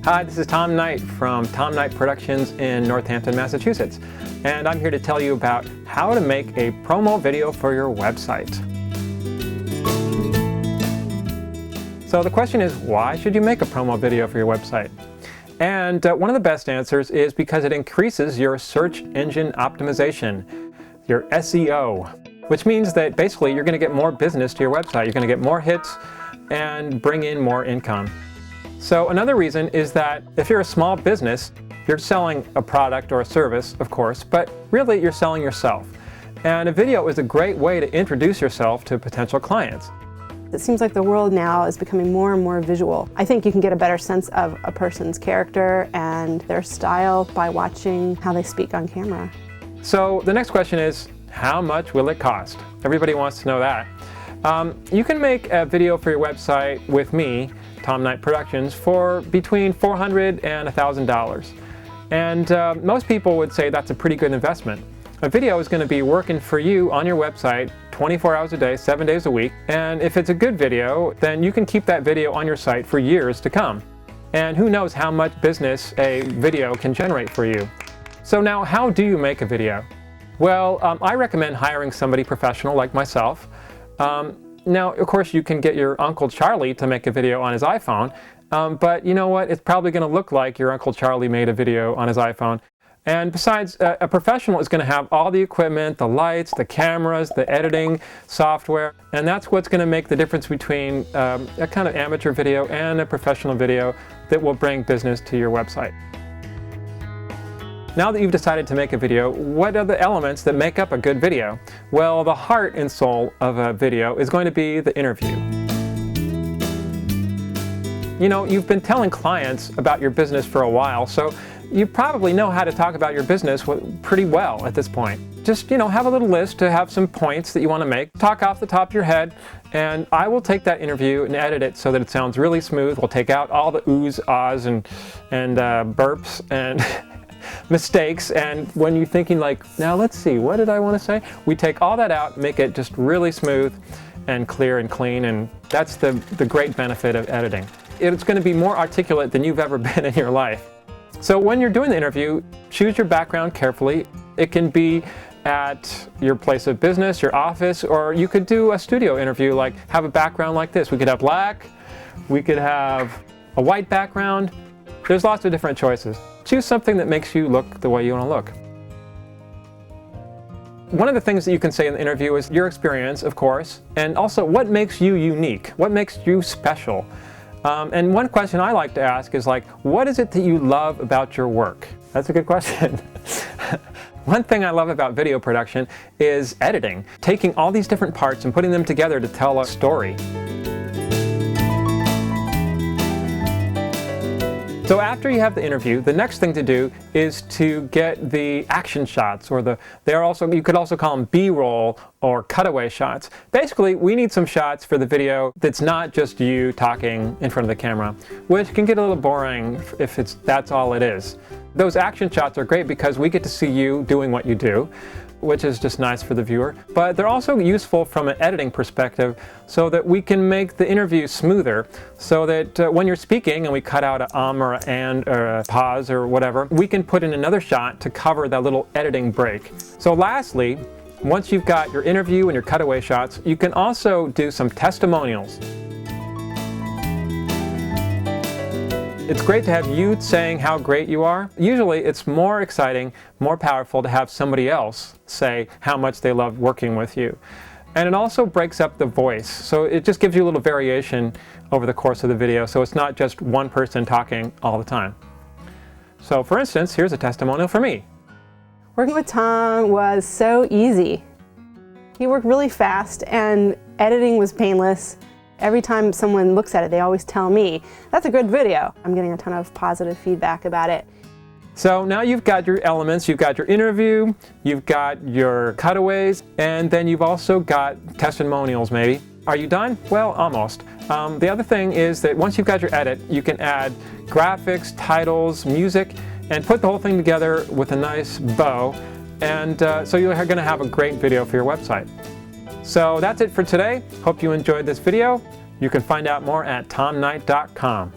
Hi, this is Tom Knight from Tom Knight Productions in Northampton, Massachusetts, and I'm here to tell you about how to make a promo video for your website. So the question is, why should you make a promo video for your website? And one of the best answers is because it increases your search engine optimization, your SEO, which means that basically you're going to get more business to your website. You're going to get more hits and bring in more income. So another reason is that if you're a small business, you're selling a product or a service, of course, but really you're selling yourself. And a video is a great way to introduce yourself to potential clients. It seems like the world now is becoming more and more visual. I think you can get a better sense of a person's character and their style by watching how they speak on camera. So the next question is, how much will it cost? Everybody wants to know that. You can make a video for your website with me, Tom Knight Productions, for between $400 and $1,000. And most people would say that's a pretty good investment. A video is going to be working for you on your website 24 hours a day, 7 days a week. And if it's a good video, then you can keep that video on your site for years to come. And who knows how much business a video can generate for you. So now, how do you make a video? Well, I recommend hiring somebody professional like myself. Now, of course, you can get your Uncle Charlie to make a video on his iPhone, but you know what? It's probably going to look like your Uncle Charlie made a video on his iPhone. And besides, a professional is going to have all the equipment, the lights, the cameras, the editing software, and that's what's going to make the difference between a kind of amateur video and a professional video that will bring business to your website. Now that you've decided to make a video, what are the elements that make up a good video? Well, the heart and soul of a video is going to be the interview. You know, you've been telling clients about your business for a while, so you probably know how to talk about your business pretty well at this point. Just, have a little list to have some points that you want to make. Talk off the top of your head, and I will take that interview and edit it so that it sounds really smooth. We'll take out all the oohs, ahs, and burps, and mistakes, and when you're thinking like, now let's see, what did I want to say? We take all that out, make it just really smooth and clear and clean, and that's the great benefit of editing. It's going to be more articulate than you've ever been in your life. So when you're doing the interview, choose your background carefully. It can be at your place of business, your office, or you could do a studio interview, like have a background like this. We could have black, we could have a white background. There's lots of different choices. Choose something that makes you look the way you want to look. One of the things that you can say in the interview is your experience, of course, and also what makes you unique, what makes you special. And one question I like to ask is like, what is it that you love about your work? That's a good question. One thing I love about video production is editing, taking all these different parts and putting them together to tell a story. So after you have the interview, the next thing to do is to get the action shots, or you could also call them B-roll or cutaway shots. Basically, we need some shots for the video that's not just you talking in front of the camera, which can get a little boring if that's all it is. Those action shots are great because we get to see you doing what you do, which is just nice for the viewer. But they're also useful from an editing perspective so that we can make the interview smoother, so that when you're speaking and we cut out an or an and or a pause or whatever, we can put in another shot to cover that little editing break. So lastly, once you've got your interview and your cutaway shots, you can also do some testimonials. It's great to have you saying how great you are. Usually it's more exciting, more powerful to have somebody else say how much they love working with you. And it also breaks up the voice, so it just gives you a little variation over the course of the video, so it's not just one person talking all the time. So for instance, here's a testimonial for me. Working with Tom was so easy. He worked really fast and editing was painless. Every time someone looks at it, they always tell me, that's a good video. I'm getting a ton of positive feedback about it. So now you've got your elements, you've got your interview, you've got your cutaways, and then you've also got testimonials maybe. Are you done? Well, almost. The other thing is that once you've got your edit, you can add graphics, titles, music, and put the whole thing together with a nice bow. And so you're going to have a great video for your website. So that's it for today. Hope you enjoyed this video. You can find out more at tomknight.com.